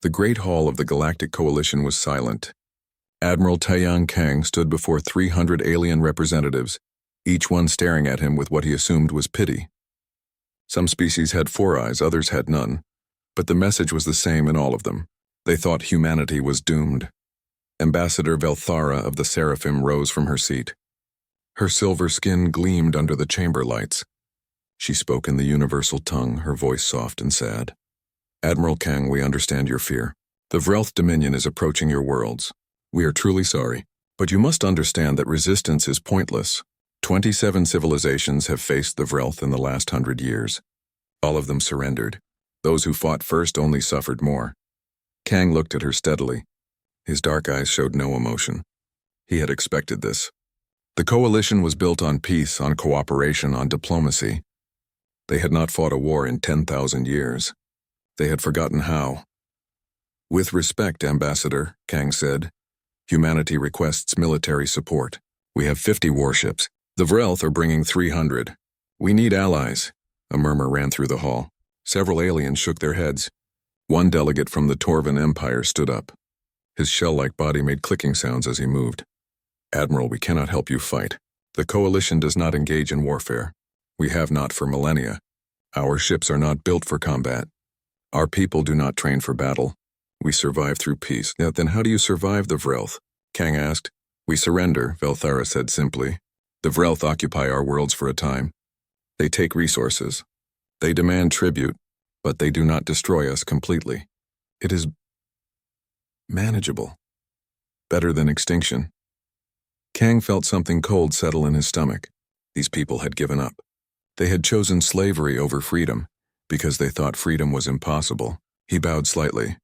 The Great Hall of the Galactic Coalition was silent. Admiral Taiyang Kang stood before 300 alien representatives, each one staring at him with what he assumed was pity. Some species had 4 eyes, others had none, but the message was the same in all of them. They thought humanity was doomed. Ambassador Velthara of the Seraphim rose from her seat. Her silver skin gleamed under the chamber lights. She spoke in the universal tongue, her voice soft and sad. Admiral Kang, we understand your fear. The Vrelth Dominion is approaching your worlds. We are truly sorry, but you must understand that resistance is pointless. 27 civilizations have faced the Vrelth in the last 100 years. All of them surrendered. Those who fought first only suffered more. Kang looked at her steadily. His dark eyes showed no emotion. He had expected this. The coalition was built on peace, on cooperation, on diplomacy. They had not fought a war in 10,000 years. They had forgotten how. With respect, Ambassador, Kang said, humanity requests military support. We have 50 warships. The Vrelth are bringing 300. We need allies. A murmur ran through the hall. Several aliens shook their heads. One delegate from the Torvan Empire stood up. His shell-like body made clicking sounds as he moved. Admiral, we cannot help you fight. The coalition does not engage in warfare. We have not for millennia. Our ships are not built for combat. Our people do not train for battle. We survive through peace. Now, then how do you survive the Vrelth? Kang asked. We surrender, Velthara said simply. The Vrelth occupy our worlds for a time. They take resources. They demand tribute, but they do not destroy us completely. It is manageable. Better than extinction. Kang felt something cold settle in his stomach. These people had given up. They had chosen slavery over freedom, because they thought freedom was impossible. He bowed slightly.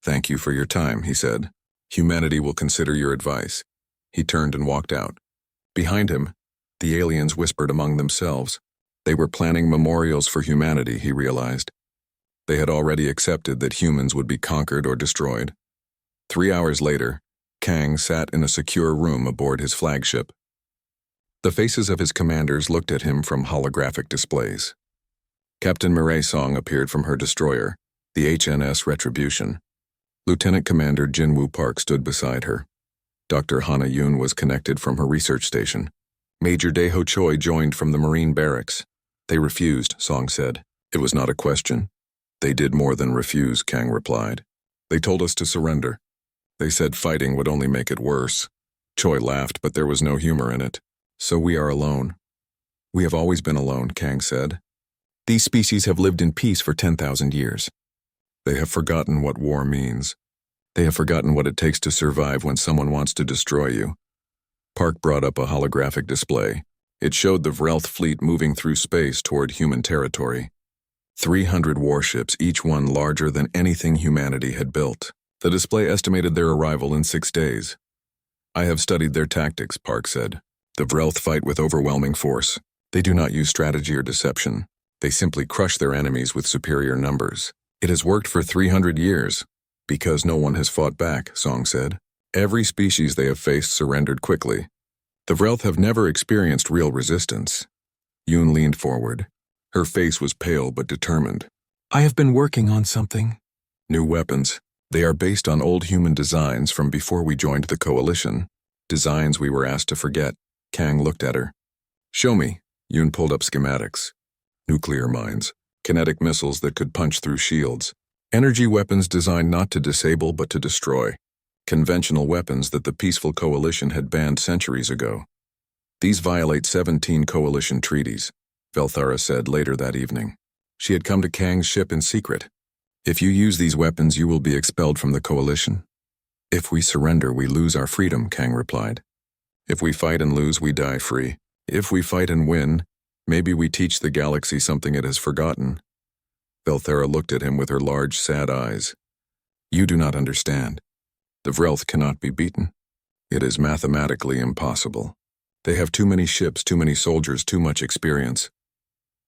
Thank you for your time, he said. Humanity will consider your advice. He turned and walked out. Behind him, the aliens whispered among themselves. They were planning memorials for humanity, he realized. They had already accepted that humans would be conquered or destroyed. 3 hours later, Kang sat in a secure room aboard his flagship. The faces of his commanders looked at him from holographic displays. Captain Mireille Song appeared from her destroyer, the HNS Retribution. Lieutenant Commander Jinwoo Park stood beside her. Dr. Hana Yoon was connected from her research station. Major Daeho Choi joined from the Marine barracks. They refused, Song said. It was not a question. They did more than refuse, Kang replied. They told us to surrender. They said fighting would only make it worse. Choi laughed, but there was no humor in it. So we are alone. We have always been alone, Kang said. These species have lived in peace for 10,000 years. They have forgotten what war means. They have forgotten what it takes to survive when someone wants to destroy you. Park brought up a holographic display. It showed the Vrelth fleet moving through space toward human territory. 300 warships, each one larger than anything humanity had built. The display estimated their arrival in 6 days. I have studied their tactics, Park said. The Vrelth fight with overwhelming force. They do not use strategy or deception. They simply crush their enemies with superior numbers. It has worked for 300 years. Because no one has fought back, Song said. Every species they have faced surrendered quickly. The Vrelth have never experienced real resistance. Yoon leaned forward. Her face was pale but determined. I have been working on something. New weapons. They are based on old human designs from before we joined the coalition. Designs we were asked to forget. Kang looked at her. Show me. Yoon pulled up schematics. Nuclear mines. Kinetic missiles that could punch through shields. Energy weapons designed not to disable but to destroy. Conventional weapons that the peaceful coalition had banned centuries ago. These violate 17 coalition treaties, Velthara said later that evening. She had come to Kang's ship in secret. If you use these weapons, you will be expelled from the coalition. If we surrender, we lose our freedom, Kang replied. If we fight and lose, we die free. If we fight and win, maybe we teach the galaxy something it has forgotten. Velthara looked at him with her large, sad eyes. You do not understand. The Vrelth cannot be beaten. It is mathematically impossible. They have too many ships, too many soldiers, too much experience.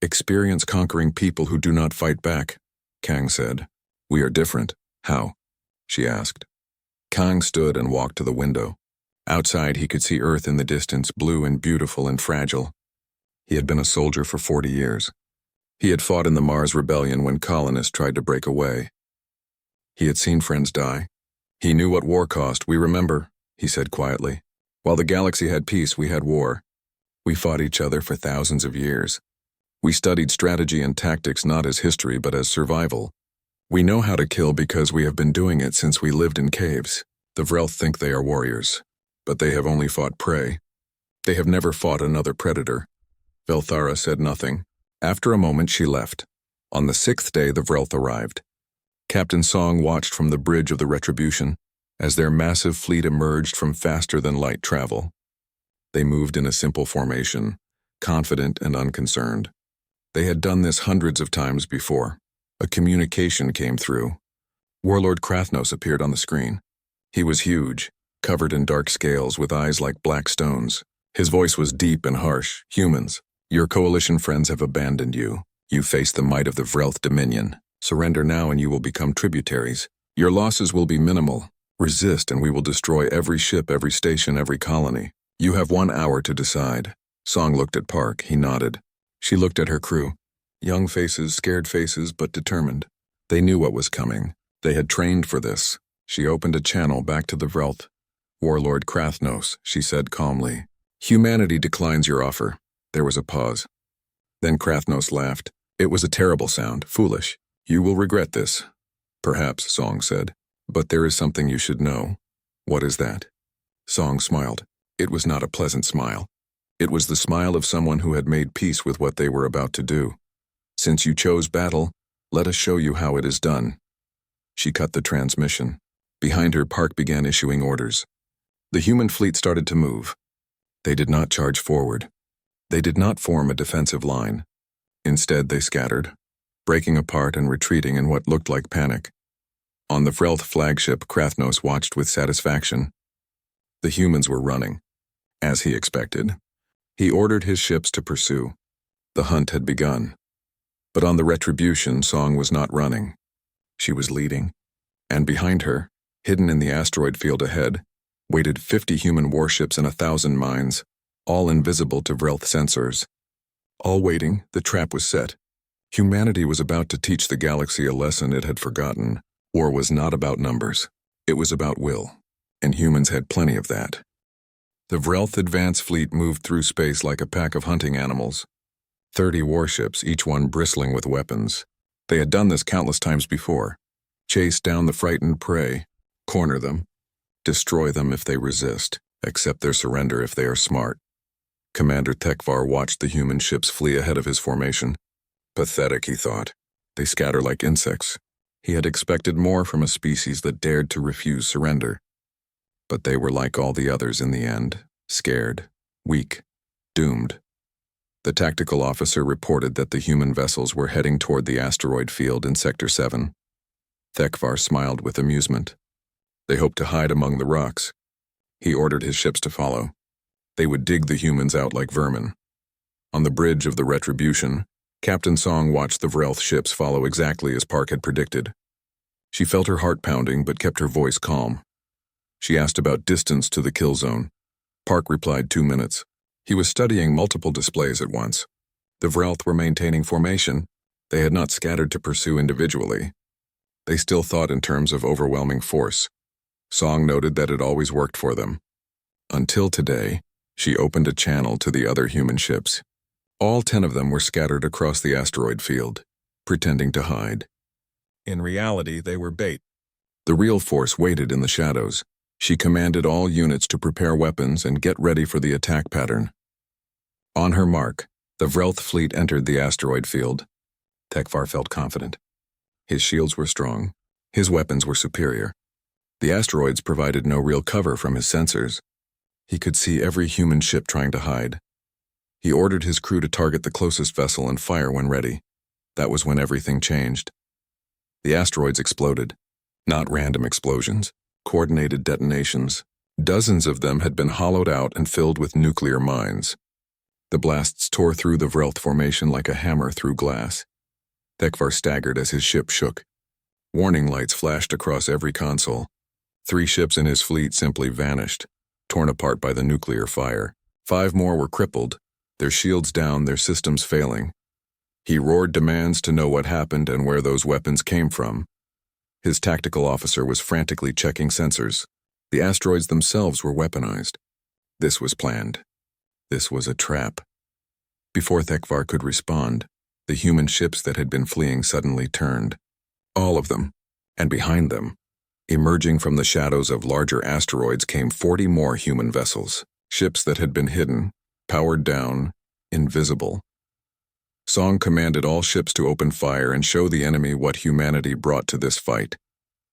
Experience conquering people who do not fight back, Kang said. We are different. How? She asked. Kang stood and walked to the window. Outside he could see Earth in the distance, blue and beautiful and fragile. He had been a soldier for 40 years. He had fought in the Mars Rebellion when colonists tried to break away. He had seen friends die. He knew what war cost. "We remember," he said quietly. "While the galaxy had peace, we had war. We fought each other for thousands of years. We studied strategy and tactics not as history but as survival. We know how to kill because we have been doing it since we lived in caves. The Vrelth think they are warriors, but they have only fought prey. They have never fought another predator." Velthara said nothing. After a moment, she left. On the 6th day, the Vrelth arrived. Captain Song watched from the bridge of the Retribution as their massive fleet emerged from faster-than-light travel. They moved in a simple formation, confident and unconcerned. They had done this hundreds of times before. A communication came through. Warlord Krathnos appeared on the screen. He was huge, covered in dark scales with eyes like black stones. His voice was deep and harsh. "Humans, your coalition friends have abandoned you. You face the might of the Vrelth Dominion. Surrender now and you will become tributaries. Your losses will be minimal. Resist and we will destroy every ship, every station, every colony. You have 1 hour to decide." Song looked at Park. He nodded. She looked at her crew. Young faces, scared faces, but determined. They knew what was coming. They had trained for this. She opened a channel back to the Vrelth. "Warlord Krathnos," she said calmly. "Humanity declines your offer." There was a pause. Then Krathnos laughed. It was a terrible sound, foolish. "You will regret this." "Perhaps," Song said. "But there is something you should know." "What is that?" Song smiled. It was not a pleasant smile. It was the smile of someone who had made peace with what they were about to do. "Since you chose battle, let us show you how it is done." She cut the transmission. Behind her, Park began issuing orders. The human fleet started to move. They did not charge forward. They did not form a defensive line. Instead, they scattered, breaking apart and retreating in what looked like panic. On the Vrelth flagship, Krathnos watched with satisfaction. The humans were running, as he expected. He ordered his ships to pursue. The hunt had begun. But on the Retribution, Song was not running. She was leading. And behind her, hidden in the asteroid field ahead, waited 50 human warships and 1,000 mines, all invisible to Vrelth sensors. All waiting, the trap was set. Humanity was about to teach the galaxy a lesson it had forgotten. War was not about numbers. It was about will. And humans had plenty of that. The Vrelth advance fleet moved through space like a pack of hunting animals. 30 warships, each one bristling with weapons. They had done this countless times before. Chase down the frightened prey, corner them, destroy them if they resist, accept their surrender if they are smart. Commander Tekvar watched the human ships flee ahead of his formation. Pathetic, he thought. They scatter like insects. He had expected more from a species that dared to refuse surrender. But they were like all the others in the end, scared, weak, doomed. The tactical officer reported that the human vessels were heading toward the asteroid field in Sector 7. Tekvar smiled with amusement. They hoped to hide among the rocks. He ordered his ships to follow. They would dig the humans out like vermin. On the bridge of the Retribution, Captain Song watched the Vrelth ships follow exactly as Park had predicted. She felt her heart pounding but kept her voice calm. She asked about distance to the kill zone. Park replied 2 minutes. He was studying multiple displays at once. The Vrelth were maintaining formation. They had not scattered to pursue individually. They still thought in terms of overwhelming force. Song noted that it always worked for them. Until today, she opened a channel to the other human ships. All 10 of them were scattered across the asteroid field, pretending to hide. In reality, they were bait. The real force waited in the shadows. She commanded all units to prepare weapons and get ready for the attack pattern. On her mark, the Vrelth fleet entered the asteroid field. Tekvar felt confident. His shields were strong. His weapons were superior. The asteroids provided no real cover from his sensors. He could see every human ship trying to hide. He ordered his crew to target the closest vessel and fire when ready. That was when everything changed. The asteroids exploded. Not random explosions. Coordinated detonations. Dozens of them had been hollowed out and filled with nuclear mines. The blasts tore through the Vrelth formation like a hammer through glass. Tekvar staggered as his ship shook. Warning lights flashed across every console. 3 ships in his fleet simply vanished, torn apart by the nuclear fire. 5 more were crippled, their shields down, their systems failing. He roared demands to know what happened and where those weapons came from. His tactical officer was frantically checking sensors. The asteroids themselves were weaponized. This was planned. This was a trap. Before Thekvar could respond, the human ships that had been fleeing suddenly turned. All of them. And behind them, emerging from the shadows of larger asteroids, came 40 more human vessels. Ships that had been hidden, powered down, invisible. Song commanded all ships to open fire and show the enemy what humanity brought to this fight.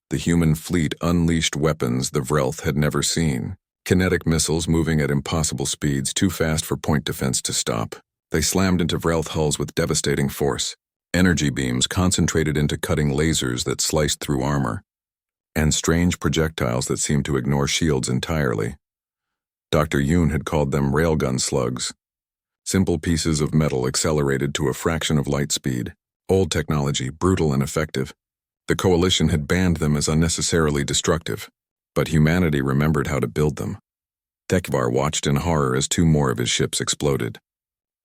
The human fleet unleashed weapons the Vrelth had never seen. Kinetic missiles moving at impossible speeds, too fast for point defense to stop. They slammed into Vrelth hulls with devastating force. Energy beams concentrated into cutting lasers that sliced through armor. And strange projectiles that seemed to ignore shields entirely. Dr. Yoon had called them railgun slugs. Simple pieces of metal accelerated to a fraction of light speed. Old technology, brutal and effective. The Coalition had banned them as unnecessarily destructive, but humanity remembered how to build them. Thekvar watched in horror as 2 more of his ships exploded.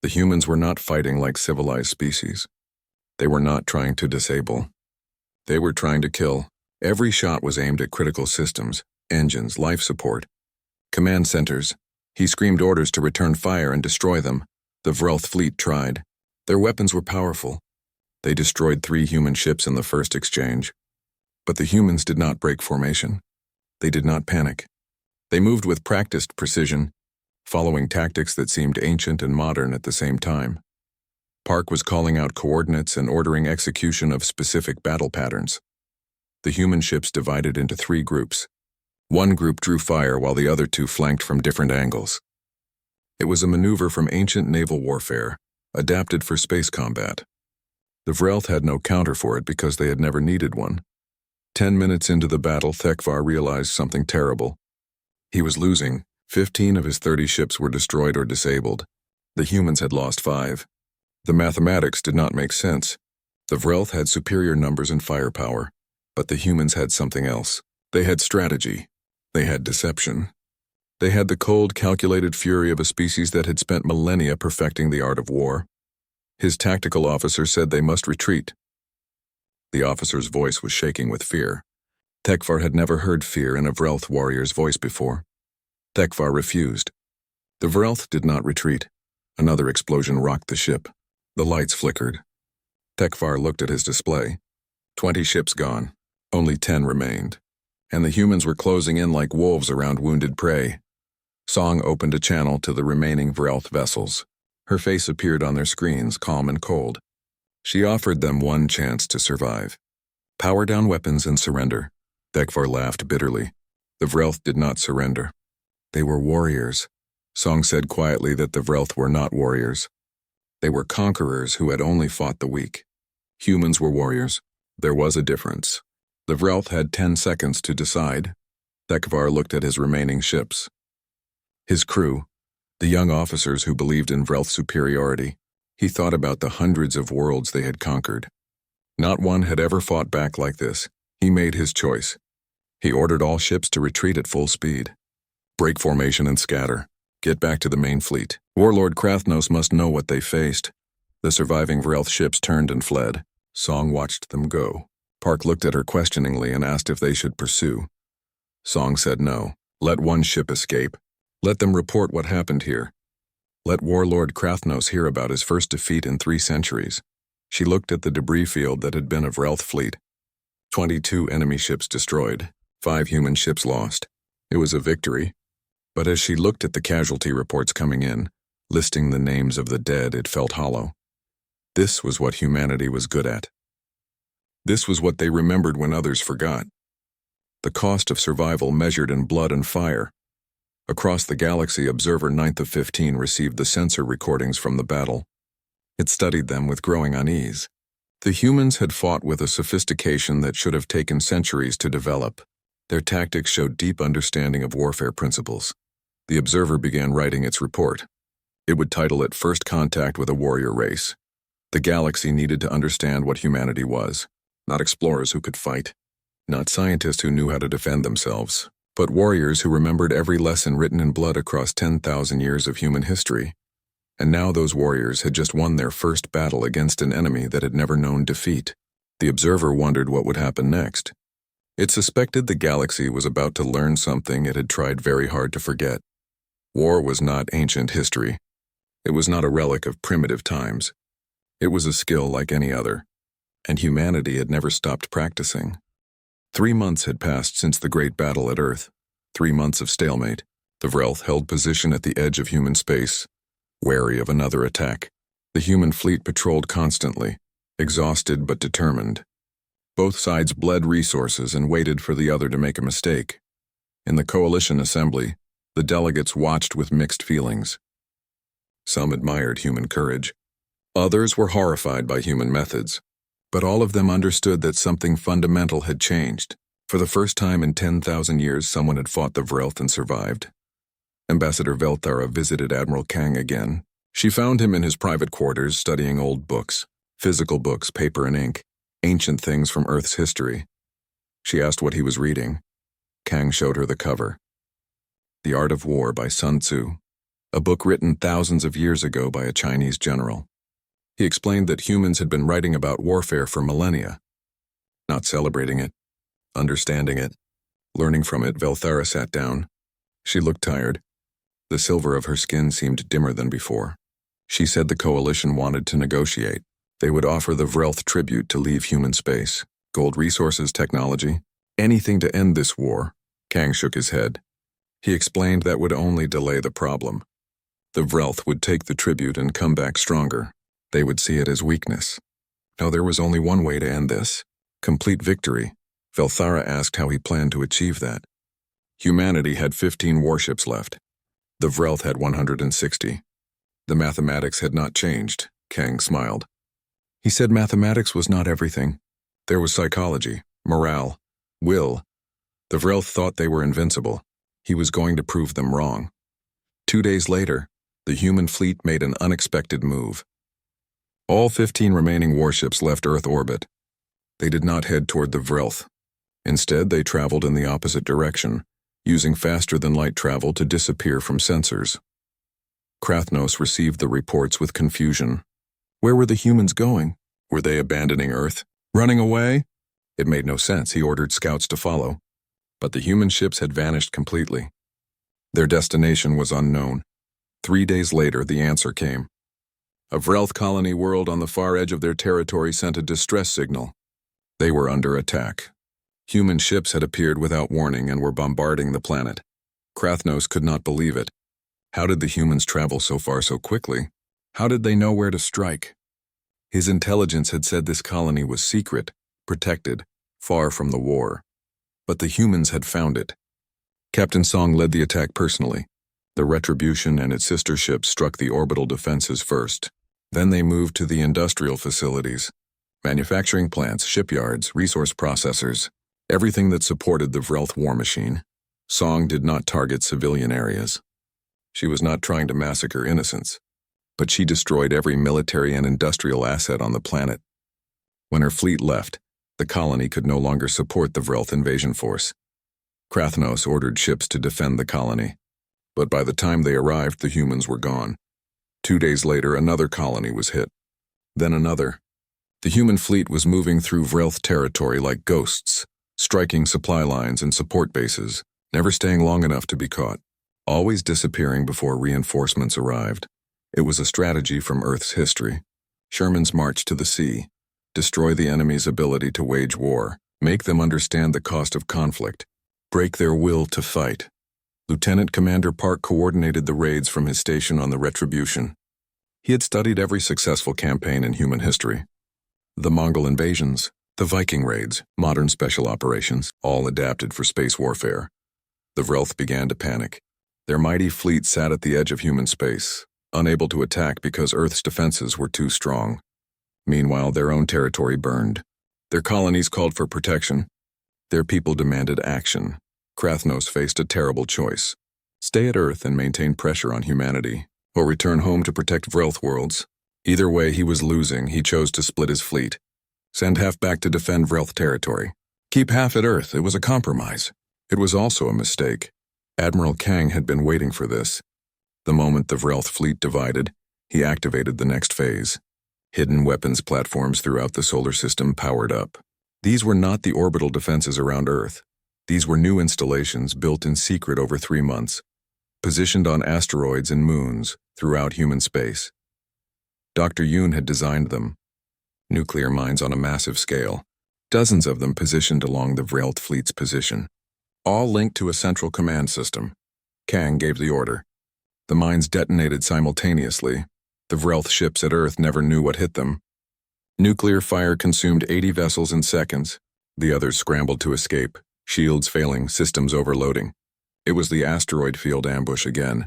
The humans were not fighting like civilized species. They were not trying to disable. They were trying to kill. Every shot was aimed at critical systems, engines, life support. Command centers. He screamed orders to return fire and destroy them. The Vrelth fleet tried. Their weapons were powerful. They destroyed 3 human ships in the first exchange. But the humans did not break formation. They did not panic. They moved with practiced precision, following tactics that seemed ancient and modern at the same time. Park was calling out coordinates and ordering execution of specific battle patterns. The human ships divided into 3 groups. One group drew fire while the other 2 flanked from different angles. It was a maneuver from ancient naval warfare, adapted for space combat. The Vrelth had no counter for it because they had never needed one. 10 minutes into the battle, Thekvar realized something terrible. He was losing. 15 of his 30 ships were destroyed or disabled. The humans had lost 5. The mathematics did not make sense. The Vrelth had superior numbers and firepower, but the humans had something else. They had strategy. They had deception. They had the cold, calculated fury of a species that had spent millennia perfecting the art of war. His tactical officer said they must retreat. The officer's voice was shaking with fear. Thekvar had never heard fear in a Vrelth warrior's voice before. Thekvar refused. The Vrelth did not retreat. Another explosion rocked the ship. The lights flickered. Thekvar looked at his display. 20 ships gone. Only 10 remained. And the humans were closing in like wolves around wounded prey. Song opened a channel to the remaining Vrelth vessels. Her face appeared on their screens, calm and cold. She offered them one chance to survive. Power down weapons and surrender. Thekvar laughed bitterly. The Vrelth did not surrender. They were warriors. Song said quietly that the Vrelth were not warriors. They were conquerors who had only fought the weak. Humans were warriors. There was a difference. The Vrelth had 10 seconds to decide. Thekvar looked at his remaining ships. His crew, the young officers who believed in Vrelth superiority. He thought about the hundreds of worlds they had conquered. Not one had ever fought back like this. He made his choice. He ordered all ships to retreat at full speed. Break formation and scatter. Get back to the main fleet. Warlord Krathnos must know what they faced. The surviving Vrelth ships turned and fled. Song watched them go. Park looked at her questioningly and asked if they should pursue. Song said no. Let one ship escape. Let them report what happened here. Let Warlord Krathnos hear about his first defeat in 3 centuries. She looked at the debris field that had been a Vrelth fleet. 22 enemy ships destroyed. 5 human ships lost. It was a victory. But as she looked at the casualty reports coming in, listing the names of the dead, it felt hollow. This was what humanity was good at. This was what they remembered when others forgot. The cost of survival measured in blood and fire. Across the galaxy, Observer 9th of 15 received the sensor recordings from the battle. It studied them with growing unease. The humans had fought with a sophistication that should have taken centuries to develop. Their tactics showed deep understanding of warfare principles. The Observer began writing its report. It would title it First Contact with a Warrior Race. The galaxy needed to understand what humanity was. Not explorers who could fight. Not scientists who knew how to defend themselves. But warriors who remembered every lesson written in blood across 10,000 years of human history. And now those warriors had just won their first battle against an enemy that had never known defeat. The Observer wondered what would happen next. It suspected the galaxy was about to learn something it had tried very hard to forget. War was not ancient history. It was not a relic of primitive times. It was a skill like any other, and humanity had never stopped practicing. 3 months had passed since the great battle at Earth. 3 months of stalemate. The Vrelth held position at the edge of human space, wary of another attack. The human fleet patrolled constantly, exhausted but determined. Both sides bled resources and waited for the other to make a mistake. In the coalition assembly, the delegates watched with mixed feelings. Some admired human courage. Others were horrified by human methods. But all of them understood that something fundamental had changed. For the first time in 10,000 years, someone had fought the Vrelth and survived. Ambassador Velthara visited Admiral Kang again. She found him in his private quarters studying old books, physical books, paper and ink, ancient things from Earth's history. She asked what he was reading. Kang showed her the cover. The Art of War by Sun Tzu, a book written thousands of years ago by a Chinese general. He explained that humans had been writing about warfare for millennia, not celebrating it, understanding it, learning from it. Velthara sat down. She looked tired. The silver of her skin seemed dimmer than before. She said the coalition wanted to negotiate. They would offer the Vrelth tribute to leave human space, gold resources, technology, anything to end this war. Kang shook his head. He explained that would only delay the problem. The Vrelth would take the tribute and come back stronger. They would see it as weakness. No, there was only one way to end this. Complete victory. Velthara asked how he planned to achieve that. Humanity had 15 warships left. The Vrelth had 160. The mathematics had not changed. Kang smiled. He said mathematics was not everything. There was psychology, morale, will. The Vrelth thought they were invincible. He was going to prove them wrong. 2 days later, the human fleet made an unexpected move. All 15 remaining warships left Earth orbit. They did not head toward the Vrelth. Instead, they traveled in the opposite direction, using faster-than-light travel to disappear from sensors. Krathnos received the reports with confusion. Where were the humans going? Were they abandoning Earth? Running away? It made no sense. He ordered scouts to follow. But the human ships had vanished completely. Their destination was unknown. 3 days later, the answer came. A Vrelth colony whirled on the far edge of their territory sent a distress signal. They were under attack. Human ships had appeared without warning and were bombarding the planet. Krathnos could not believe it. How did the humans travel so far so quickly? How did they know where to strike? His intelligence had said this colony was secret, protected, far from the war. But the humans had found it. Captain Song led the attack personally. The Retribution and its sister ships struck the orbital defenses first. Then they moved to the industrial facilities, manufacturing plants, shipyards, resource processors, everything that supported the Vrelth war machine. Song did not target civilian areas. She was not trying to massacre innocents, but she destroyed every military and industrial asset on the planet. When her fleet left, the colony could no longer support the Vrelth invasion force. Krathnos ordered ships to defend the colony, but by the time they arrived, the humans were gone. 2 days later, another colony was hit. Then another. The human fleet was moving through Vrelth territory like ghosts, striking supply lines and support bases, never staying long enough to be caught, always disappearing before reinforcements arrived. It was a strategy from Earth's history. Sherman's march to the sea. Destroy the enemy's ability to wage war, make them understand the cost of conflict, break their will to fight. Lieutenant Commander Park coordinated the raids from his station on the Retribution. He had studied every successful campaign in human history. The Mongol invasions, the Viking raids, modern special operations, all adapted for space warfare. The Vrelth began to panic. Their mighty fleet sat at the edge of human space, unable to attack because Earth's defenses were too strong. Meanwhile, their own territory burned. Their colonies called for protection. Their people demanded action. Krathnos faced a terrible choice. Stay at Earth and maintain pressure on humanity, or return home to protect Vrelth worlds. Either way, he was losing. He chose to split his fleet. Send half back to defend Vrelth territory. Keep half at Earth. It was a compromise. It was also a mistake. Admiral Kang had been waiting for this. The moment the Vrelth fleet divided, he activated the next phase. Hidden weapons platforms throughout the solar system powered up. These were not the orbital defenses around Earth. These were new installations built in secret over 3 months, positioned on asteroids and moons throughout human space. Dr. Yoon had designed them, nuclear mines on a massive scale, dozens of them positioned along the Vrelth fleet's position, all linked to a central command system. Kang gave the order. The mines detonated simultaneously. The Vrelth ships at Earth never knew what hit them. Nuclear fire consumed 80 vessels in seconds. The others scrambled to escape, shields failing, systems overloading. It was the asteroid field ambush again,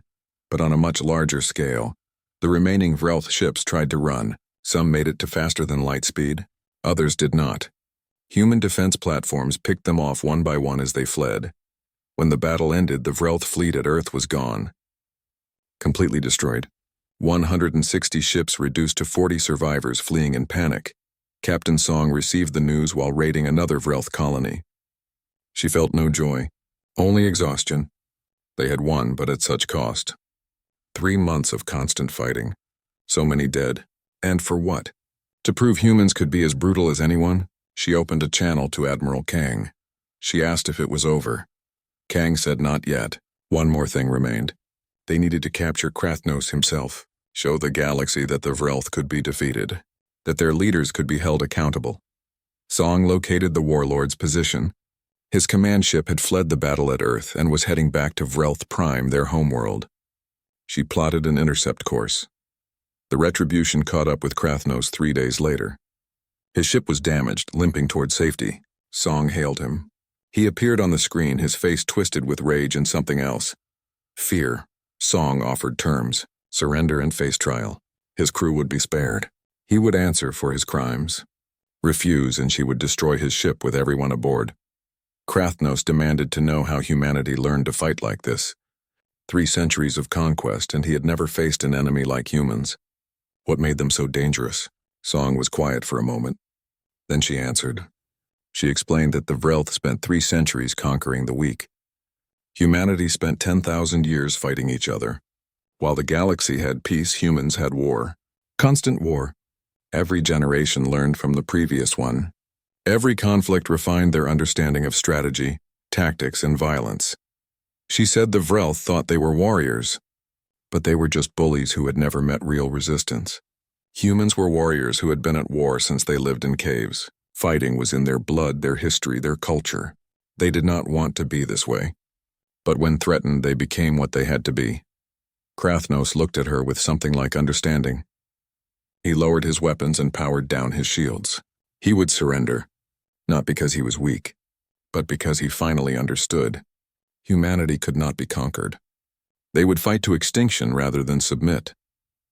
but on a much larger scale. The remaining Vrelth ships tried to run. Some made it to faster than light speed. Others did not. Human defense platforms picked them off one by one as they fled. When the battle ended, the Vrelth fleet at Earth was gone. Completely destroyed. 160 ships reduced to 40 survivors fleeing in panic. Captain Song received the news while raiding another Vrelth colony. She felt no joy, only exhaustion. They had won, but at such cost. 3 months of constant fighting. So many dead. And for what? To prove humans could be as brutal as anyone, she opened a channel to Admiral Kang. She asked if it was over. Kang said not yet. One more thing remained. They needed to capture Krathnos himself, show the galaxy that the Vrelth could be defeated, that their leaders could be held accountable. Song located the warlord's position. His command ship had fled the battle at Earth and was heading back to Vrelth Prime, their homeworld. She plotted an intercept course. The Retribution caught up with Krathnos 3 days later. His ship was damaged, limping toward safety. Song hailed him. He appeared on the screen, his face twisted with rage and something else. Fear. Song offered terms, surrender and face trial. His crew would be spared. He would answer for his crimes. Refuse and she would destroy his ship with everyone aboard. Krathnos demanded to know how humanity learned to fight like this. 3 centuries of conquest, and he had never faced an enemy like humans. What made them so dangerous? Song was quiet for a moment. Then she answered. She explained that the Vrelth spent 3 centuries conquering the weak. Humanity spent 10,000 years fighting each other. While the galaxy had peace, humans had war. Constant war. Every generation learned from the previous one. Every conflict refined their understanding of strategy, tactics, and violence. She said the Vrelth thought they were warriors, but they were just bullies who had never met real resistance. Humans were warriors who had been at war since they lived in caves. Fighting was in their blood, their history, their culture. They did not want to be this way. But when threatened, they became what they had to be. Krathnos looked at her with something like understanding. He lowered his weapons and powered down his shields. He would surrender, not because he was weak, but because he finally understood. Humanity could not be conquered. They would fight to extinction rather than submit.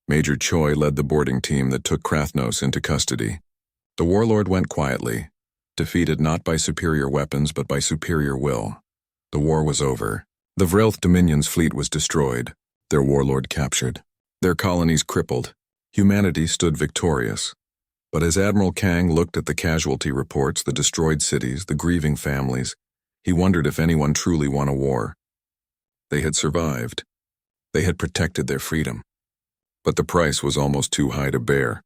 Major Choi led the boarding team that took Krathnos into custody. The warlord went quietly, defeated not by superior weapons but by superior will. The war was over. The Vrelth Dominion's fleet was destroyed, their warlord captured, their colonies crippled. Humanity stood victorious. But as Admiral Kang looked at the casualty reports, the destroyed cities, the grieving families, he wondered if anyone truly won a war. They had survived. They had protected their freedom. But the price was almost too high to bear.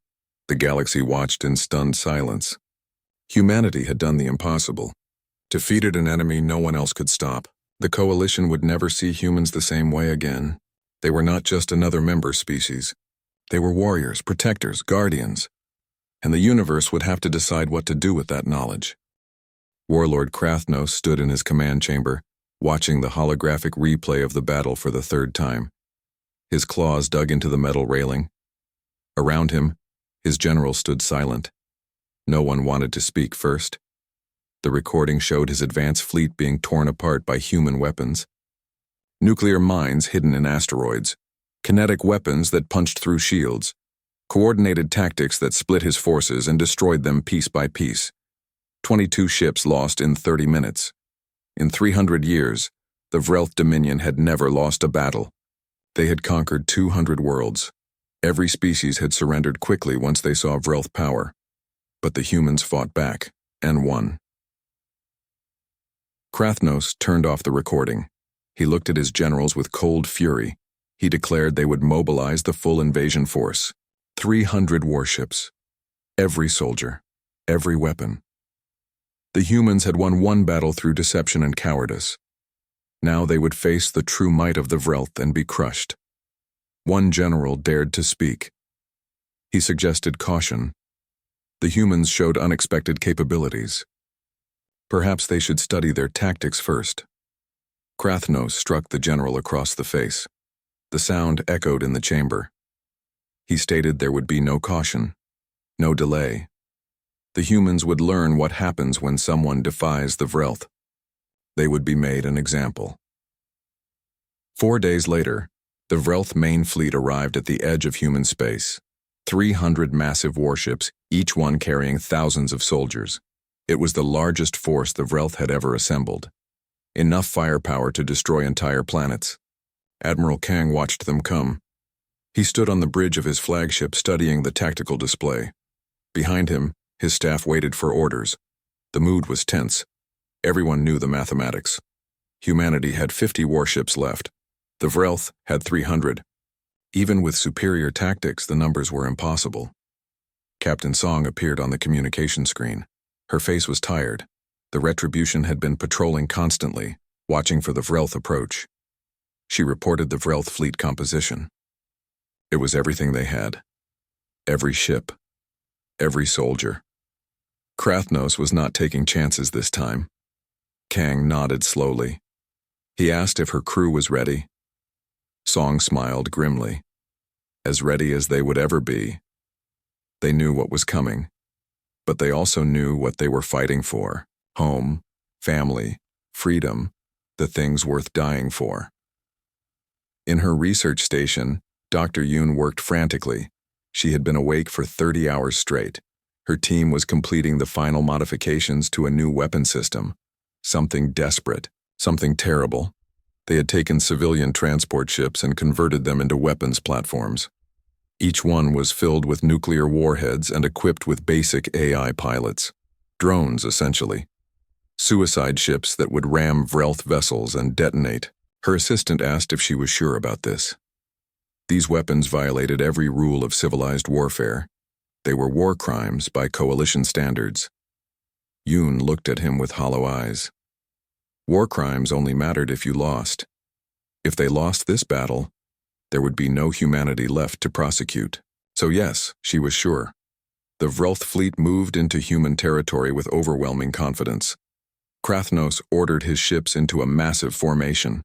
The galaxy watched in stunned silence. Humanity had done the impossible. Defeated an enemy no one else could stop. The coalition would never see humans the same way again. They were not just another member species. They were warriors, protectors, guardians. And the universe would have to decide what to do with that knowledge. Warlord Krathnos stood in his command chamber, watching the holographic replay of the battle for the 3rd time. His claws dug into the metal railing. Around him, his generals stood silent. No one wanted to speak first. The recording showed his advanced fleet being torn apart by human weapons. Nuclear mines hidden in asteroids, kinetic weapons that punched through shields, coordinated tactics that split his forces and destroyed them piece by piece. 22 ships lost in 30 minutes. In 300 years, the Vrelth Dominion had never lost a battle. They had conquered 200 worlds. Every species had surrendered quickly once they saw Vrelth power. But the humans fought back, and won. Krathnos turned off the recording. He looked at his generals with cold fury. He declared they would mobilize the full invasion force. 300 warships. Every soldier. Every weapon. The humans had won one battle through deception and cowardice. Now they would face the true might of the Vrelth and be crushed. One general dared to speak. He suggested caution. The humans showed unexpected capabilities. Perhaps they should study their tactics first. Krathnos struck the general across the face. The sound echoed in the chamber. He stated there would be no caution, no delay. The humans would learn what happens when someone defies the Vrelth. They would be made an example. 4 days later, the Vrelth main fleet arrived at the edge of human space. 300 massive warships, each one carrying thousands of soldiers. It was the largest force the Vrelth had ever assembled. Enough firepower to destroy entire planets. Admiral Kang watched them come. He stood on the bridge of his flagship studying the tactical display. Behind him, his staff waited for orders. The mood was tense. Everyone knew the mathematics. Humanity had 50 warships left. The Vrelth had 300. Even with superior tactics, the numbers were impossible. Captain Song appeared on the communication screen. Her face was tired. The Retribution had been patrolling constantly, watching for the Vrelth approach. She reported the Vrelth fleet composition. It was everything they had. Every ship. Every soldier. Krathnos was not taking chances this time. Kang nodded slowly. He asked if her crew was ready. Song smiled grimly. As ready as they would ever be. They knew what was coming, but they also knew what they were fighting for. Home, family, freedom, the things worth dying for. In her research station, Dr. Yoon worked frantically. She had been awake for 30 hours straight. Her team was completing the final modifications to a new weapon system. Something desperate, something terrible. They had taken civilian transport ships and converted them into weapons platforms. Each one was filled with nuclear warheads and equipped with basic AI pilots. Drones, essentially. Suicide ships that would ram Vrelth vessels and detonate. Her assistant asked if she was sure about this. These weapons violated every rule of civilized warfare. They were war crimes by coalition standards. Yoon looked at him with hollow eyes. War crimes only mattered if you lost. If they lost this battle, there would be no humanity left to prosecute. So yes, she was sure. The Vrelth fleet moved into human territory with overwhelming confidence. Krathnos ordered his ships into a massive formation.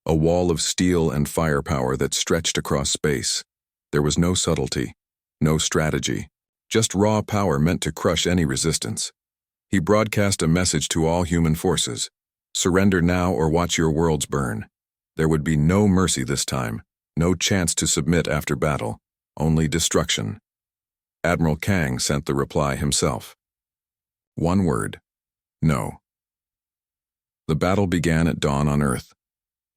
A wall of steel and firepower that stretched across space. There was no subtlety, no strategy, just raw power meant to crush any resistance. He broadcast a message to all human forces. Surrender now or watch your worlds burn. There would be no mercy this time, no chance to submit after battle, only destruction. Admiral Kang sent the reply himself. One word: no. The battle began at dawn on Earth.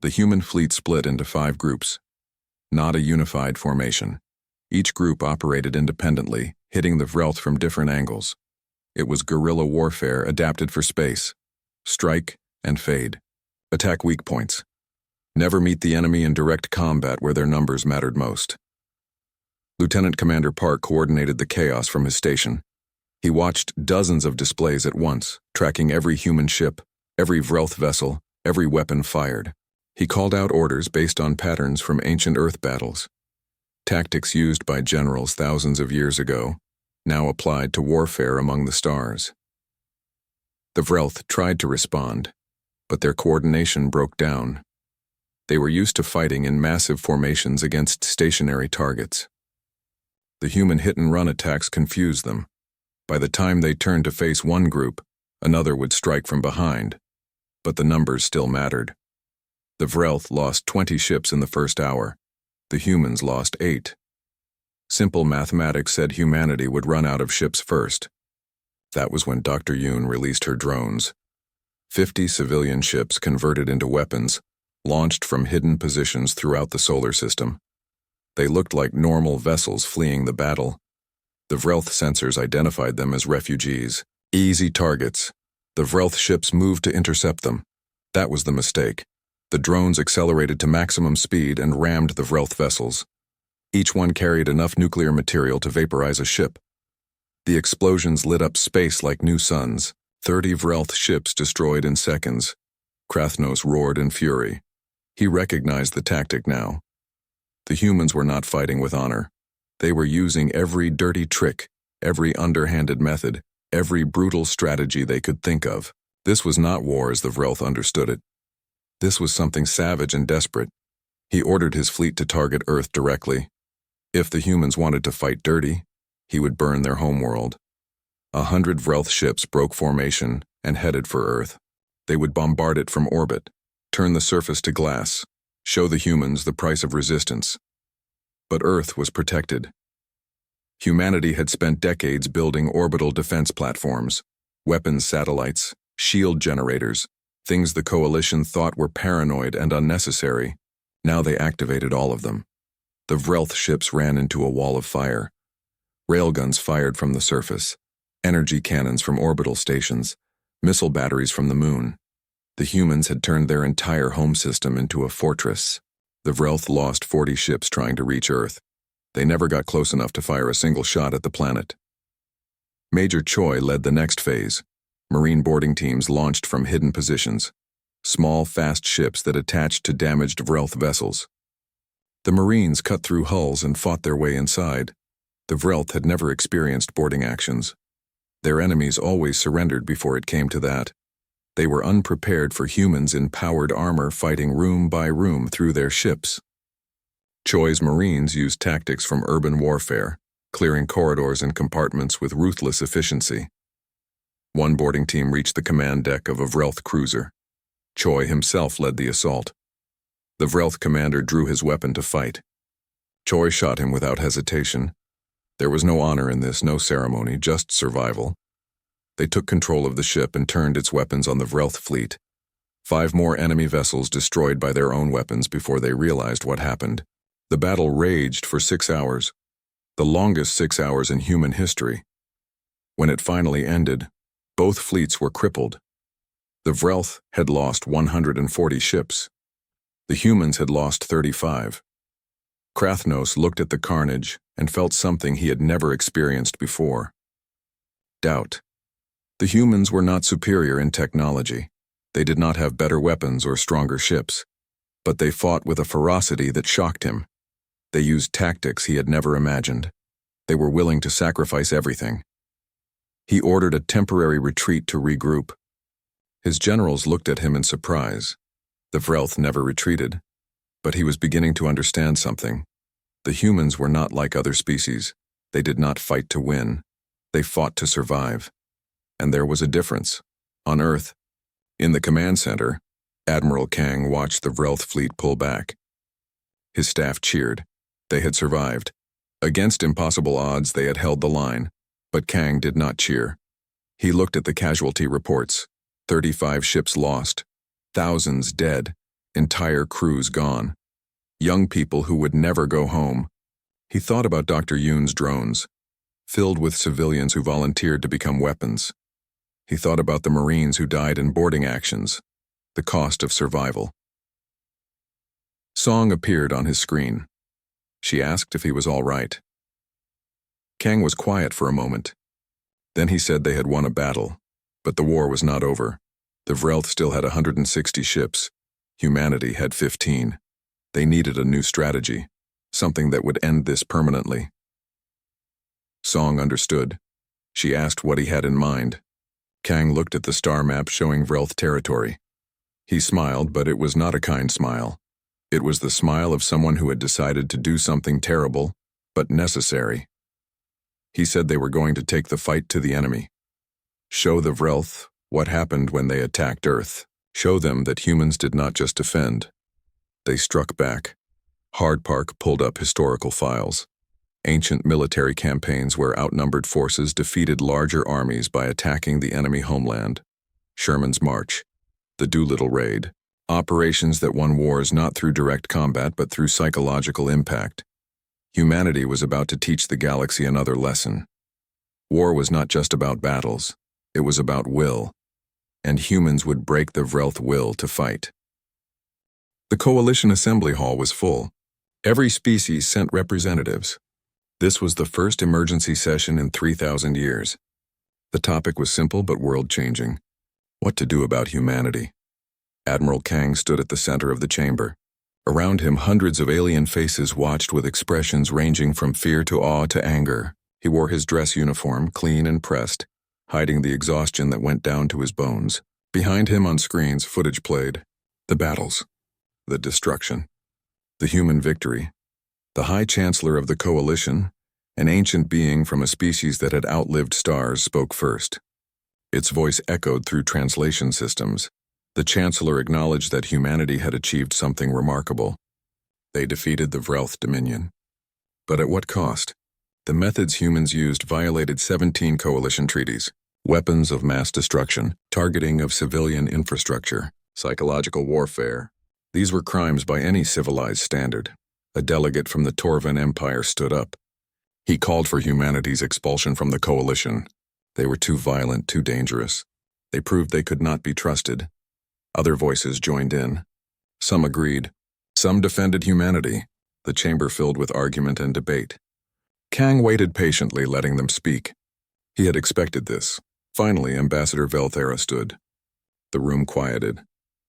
The human fleet split into 5 groups. Not a unified formation. Each group operated independently, hitting the Vrelth from different angles. It was guerrilla warfare adapted for space. Strike and fade. Attack weak points. Never meet the enemy in direct combat where their numbers mattered most. Lieutenant Commander Park coordinated the chaos from his station. He watched dozens of displays at once, tracking every human ship, every Vrelth vessel, every weapon fired. He called out orders based on patterns from ancient Earth battles. Tactics used by generals thousands of years ago, now applied to warfare among the stars. The Vrelth tried to respond, but their coordination broke down. They were used to fighting in massive formations against stationary targets. The human hit-and-run attacks confused them. By the time they turned to face one group, another would strike from behind. But the numbers still mattered. The Vrelth lost 20 ships in the first hour. The humans lost 8. Simple mathematics said humanity would run out of ships first. That was when Dr. Yoon released her drones. 50 civilian ships converted into weapons, launched from hidden positions throughout the solar system. They looked like normal vessels fleeing the battle. The Vrelth sensors identified them as refugees, easy targets. The Vrelth ships moved to intercept them. That was the mistake. The drones accelerated to maximum speed and rammed the Vrelth vessels. Each one carried enough nuclear material to vaporize a ship. The explosions lit up space like new suns. 30 Vrelth ships destroyed in seconds. Krathnos roared in fury. He recognized the tactic now. The humans were not fighting with honor. They were using every dirty trick, every underhanded method, every brutal strategy they could think of. This was not war as the Vrelth understood it. This was something savage and desperate. He ordered his fleet to target Earth directly. If the humans wanted to fight dirty, he would burn their homeworld. 100 Vrelth ships broke formation and headed for Earth. They would bombard it from orbit, turn the surface to glass, show the humans the price of resistance. But Earth was protected. Humanity had spent decades building orbital defense platforms, weapons satellites, shield generators, things the Coalition thought were paranoid and unnecessary. Now they activated all of them. The Vrelth ships ran into a wall of fire. Railguns fired from the surface, energy cannons from orbital stations, missile batteries from the moon. The humans had turned their entire home system into a fortress. The Vrelth lost 40 ships trying to reach Earth. They never got close enough to fire a single shot at the planet. Major Choi led the next phase. Marine boarding teams launched from hidden positions, small, fast ships that attached to damaged Vrelth vessels. The Marines cut through hulls and fought their way inside. The Vrelth had never experienced boarding actions. Their enemies always surrendered before it came to that. They were unprepared for humans in powered armor fighting room by room through their ships. Choi's Marines used tactics from urban warfare, clearing corridors and compartments with ruthless efficiency. One boarding team reached the command deck of a Vrelth cruiser. Choi himself led the assault. The Vrelth commander drew his weapon to fight. Choi shot him without hesitation. There was no honor in this, no ceremony, just survival. They took control of the ship and turned its weapons on the Vrelth fleet. 5 more enemy vessels destroyed by their own weapons before they realized what happened. The battle raged for 6 hours, the longest 6 hours in human history. When it finally ended, both fleets were crippled. The Vrelth had lost 140 ships. The humans had lost 35. Krathnos looked at the carnage and felt something he had never experienced before. Doubt. The humans were not superior in technology. They did not have better weapons or stronger ships. But they fought with a ferocity that shocked him. They used tactics he had never imagined. They were willing to sacrifice everything. He ordered a temporary retreat to regroup. His generals looked at him in surprise. The Vrelth never retreated, but he was beginning to understand something. The humans were not like other species. They did not fight to win. They fought to survive. And there was a difference. On Earth, in the command center, Admiral Kang watched the Vrelth fleet pull back. His staff cheered. They had survived. Against impossible odds, they had held the line, but Kang did not cheer. He looked at the casualty reports. 35 ships lost, thousands dead, entire crews gone. Young people who would never go home. He thought about Dr. Yoon's drones, filled with civilians who volunteered to become weapons. He thought about the Marines who died in boarding actions, the cost of survival. Song appeared on his screen. She asked if he was all right. Kang was quiet for a moment. Then he said they had won a battle, but the war was not over. The Vrelth still had 160 ships. Humanity had 15. They needed a new strategy, something that would end this permanently. Song understood. She asked what he had in mind. Kang looked at the star map showing Vrelth territory. He smiled, but it was not a kind smile. It was the smile of someone who had decided to do something terrible, but necessary. He said they were going to take the fight to the enemy. Show the Vrelth what happened when they attacked Earth. Show them that humans did not just defend. They struck back. Hardpark pulled up historical files. Ancient military campaigns where outnumbered forces defeated larger armies by attacking the enemy homeland. Sherman's March. The Doolittle Raid. Operations that won wars not through direct combat but through psychological impact. Humanity was about to teach the galaxy another lesson. War was not just about battles. It was about will. And humans would break the Vrelth will to fight. The Coalition Assembly Hall was full. Every species sent representatives. This was the first emergency session in 3,000 years. The topic was simple but world-changing. What to do about humanity? Admiral Kang stood at the center of the chamber. Around him, hundreds of alien faces watched with expressions ranging from fear to awe to anger. He wore his dress uniform, clean and pressed, hiding the exhaustion that went down to his bones. Behind him on screens, footage played. The battles. The destruction. The human victory. The High Chancellor of the Coalition, an ancient being from a species that had outlived stars, spoke first. Its voice echoed through translation systems. The Chancellor acknowledged that humanity had achieved something remarkable. They defeated the Vrelth Dominion. But at what cost? The methods humans used violated 17 coalition treaties. Weapons of mass destruction, targeting of civilian infrastructure, psychological warfare. These were crimes by any civilized standard. A delegate from the Torvan Empire stood up. He called for humanity's expulsion from the coalition. They were too violent, too dangerous. They proved they could not be trusted. Other voices joined in. Some agreed. Some defended humanity. The chamber filled with argument and debate. Kang waited patiently, letting them speak. He had expected this. Finally, Ambassador Velthera stood. The room quieted.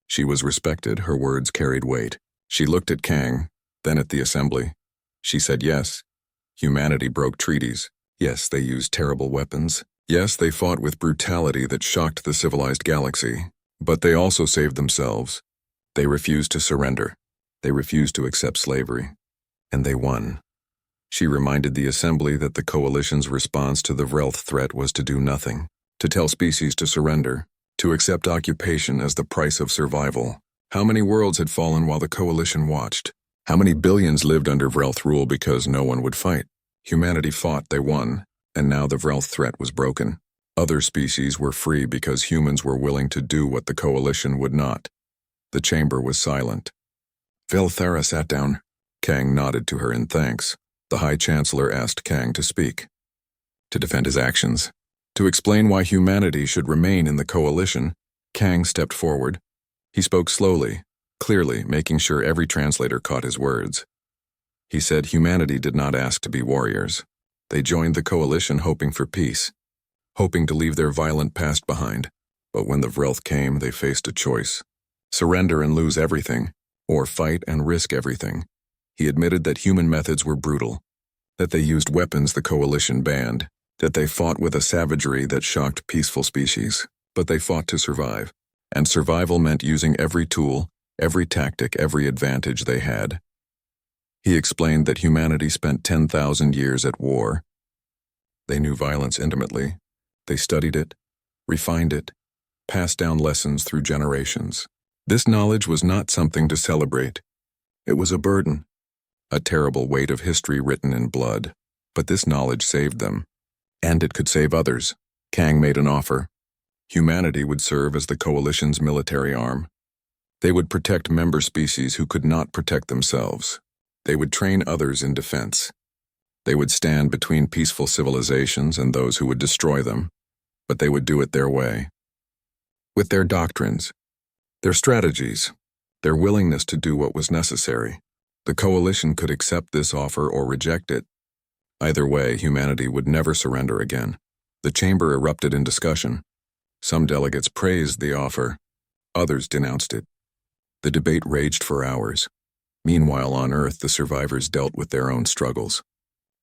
She was respected, her words carried weight. She looked at Kang, then at the assembly. She said yes. Humanity broke treaties. Yes, they used terrible weapons. Yes, they fought with brutality that shocked the civilized galaxy. But they also saved themselves. They refused to surrender. They refused to accept slavery. And they won. She reminded the assembly that the coalition's response to the Vrelth threat was to do nothing, to tell species to surrender, to accept occupation as the price of survival. How many worlds had fallen while the coalition watched? How many billions lived under Vrelth rule because no one would fight? Humanity fought, they won, and now the Vrelth threat was broken. Other species were free because humans were willing to do what the coalition would not. The chamber was silent. Velthera sat down. Kang nodded to her in thanks. The High Chancellor asked Kang to speak. To defend his actions. To explain why humanity should remain in the coalition, Kang stepped forward. He spoke slowly, clearly, making sure every translator caught his words. He said humanity did not ask to be warriors. They joined the coalition hoping for peace, hoping to leave their violent past behind. But when the Vrelth came, they faced a choice. Surrender and lose everything, or fight and risk everything. He admitted that human methods were brutal, that they used weapons the coalition banned, that they fought with a savagery that shocked peaceful species. But they fought to survive, and survival meant using every tool, every tactic, every advantage they had. He explained that humanity spent 10,000 years at war. They knew violence intimately. They studied it, refined it, passed down lessons through generations. This knowledge was not something to celebrate. It was a burden, a terrible weight of history written in blood. But this knowledge saved them. And it could save others. Kang made an offer. Humanity would serve as the coalition's military arm. They would protect member species who could not protect themselves. They would train others in defense. They would stand between peaceful civilizations and those who would destroy them, but they would do it their way. With their doctrines, their strategies, their willingness to do what was necessary. The coalition could accept this offer or reject it. Either way, humanity would never surrender again. The chamber erupted in discussion. Some delegates praised the offer. Others denounced it. The debate raged for hours. Meanwhile, on Earth, the survivors dealt with their own struggles.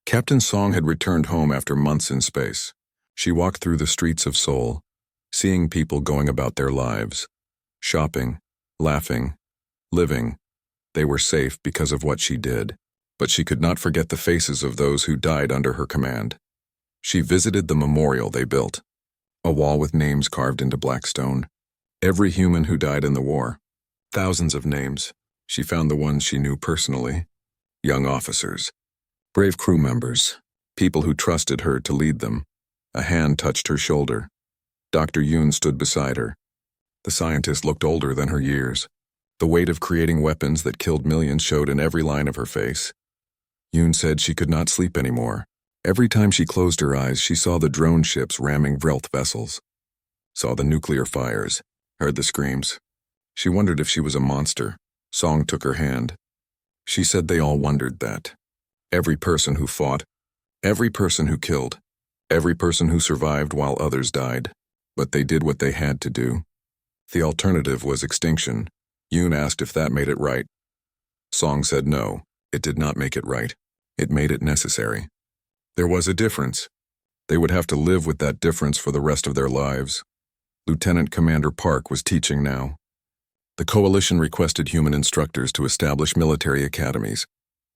Captain Song had returned home after months in space. She walked through the streets of Seoul, seeing people going about their lives, shopping, laughing, living. They were safe because of what she did, but she could not forget the faces of those who died under her command. She visited the memorial they built, a wall with names carved into black stone. Every human who died in the war. Thousands of names. She found the ones she knew personally. Young officers, brave crew members, people who trusted her to lead them. A hand touched her shoulder. Dr. Yoon stood beside her. The scientist looked older than her years. The weight of creating weapons that killed millions showed in every line of her face. Yoon said she could not sleep anymore. Every time she closed her eyes, she saw the drone ships ramming Vrelth vessels, saw the nuclear fires, heard the screams. She wondered if she was a monster. Song took her hand. She said they all wondered that. Every person who fought, every person who killed, Every person who survived while others died, but they did what they had to do. The alternative was extinction. Yoon asked if that made it right. Song said no, it did not make it right. It made it necessary. There was a difference. They would have to live with that difference for the rest of their lives. Lieutenant Commander Park was teaching now. The coalition requested human instructors to establish military academies.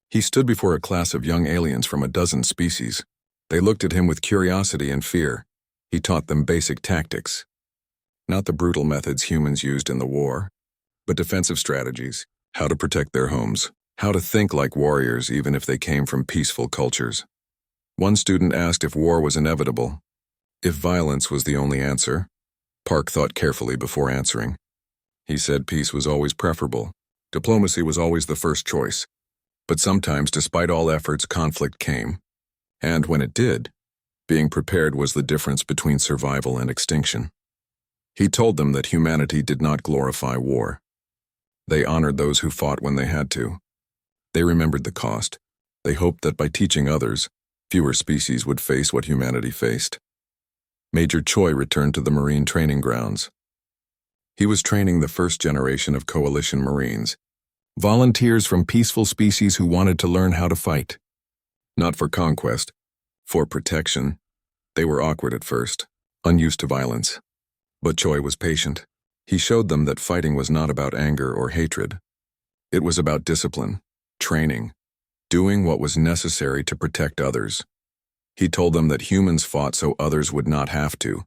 He stood before a class of young aliens from a dozen species. They looked at him with curiosity and fear. He taught them basic tactics. Not the brutal methods humans used in the war, but defensive strategies, how to protect their homes, how to think like warriors even if they came from peaceful cultures. One student asked if war was inevitable, if violence was the only answer. Park thought carefully before answering. He said peace was always preferable. Diplomacy was always the first choice. But sometimes, despite all efforts, conflict came. And when it did, being prepared was the difference between survival and extinction. He told them that humanity did not glorify war. They honored those who fought when they had to. They remembered the cost. They hoped that by teaching others, fewer species would face what humanity faced. Major Choi returned to the Marine training grounds. He was training the first generation of Coalition Marines, volunteers from peaceful species who wanted to learn how to fight. Not for conquest, for protection. They were awkward at first, unused to violence. But Choi was patient. He showed them that fighting was not about anger or hatred. It was about discipline, training, doing what was necessary to protect others. He told them that humans fought so others would not have to.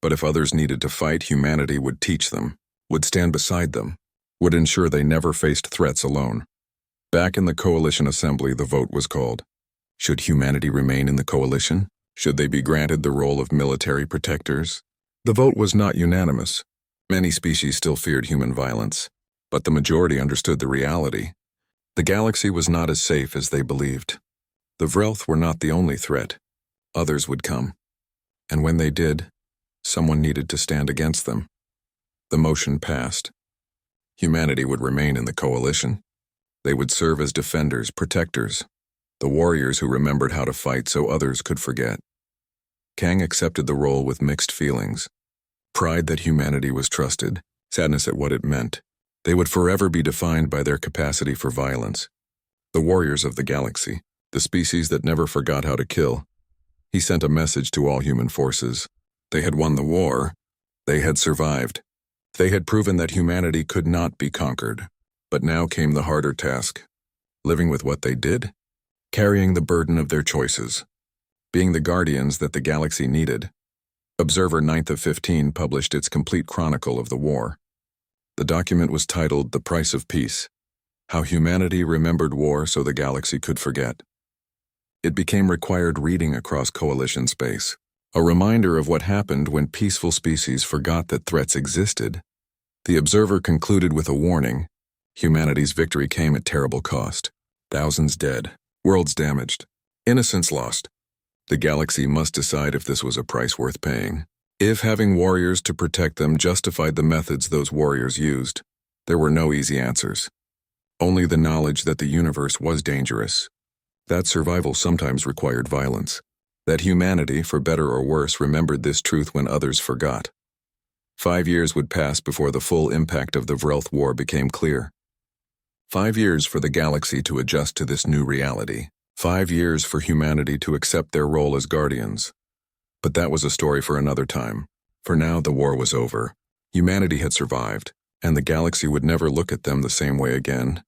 But if others needed to fight, humanity would teach them, would stand beside them, would ensure they never faced threats alone. Back in the Coalition Assembly, the vote was called. Should humanity remain in the Coalition? Should they be granted the role of military protectors? The vote was not unanimous. Many species still feared human violence, but the majority understood the reality. The galaxy was not as safe as they believed. The Vrelth were not the only threat. Others would come. And when they did, someone needed to stand against them. The motion passed. Humanity would remain in the Coalition. They would serve as defenders, protectors, the warriors who remembered how to fight so others could forget. Kang accepted the role with mixed feelings. Pride that humanity was trusted, sadness at what it meant. They would forever be defined by their capacity for violence. The warriors of the galaxy, the species that never forgot how to kill. He sent a message to all human forces. They had won the war. They had survived. They had proven that humanity could not be conquered. But now came the harder task. Living with what they did, carrying the burden of their choices, being the guardians that the galaxy needed. Observer 9th of 15 published its complete chronicle of the war. The document was titled The Price of Peace, How Humanity Remembered War So the Galaxy Could Forget. It became required reading across Coalition space, a reminder of what happened when peaceful species forgot that threats existed. The Observer concluded with a warning. Humanity's victory came at terrible cost. Thousands dead, worlds damaged, innocents lost. The galaxy must decide if this was a price worth paying. If having warriors to protect them justified the methods those warriors used. There were no easy answers. Only the knowledge that the universe was dangerous. That survival sometimes required violence. That humanity, for better or worse, remembered this truth when others forgot. 5 years would pass before the full impact of the Vrelth War became clear. 5 years for the galaxy to adjust to this new reality. 5 years for humanity to accept their role as guardians. But that was a story for another time. For now, the war was over. Humanity had survived, and the galaxy would never look at them the same way again.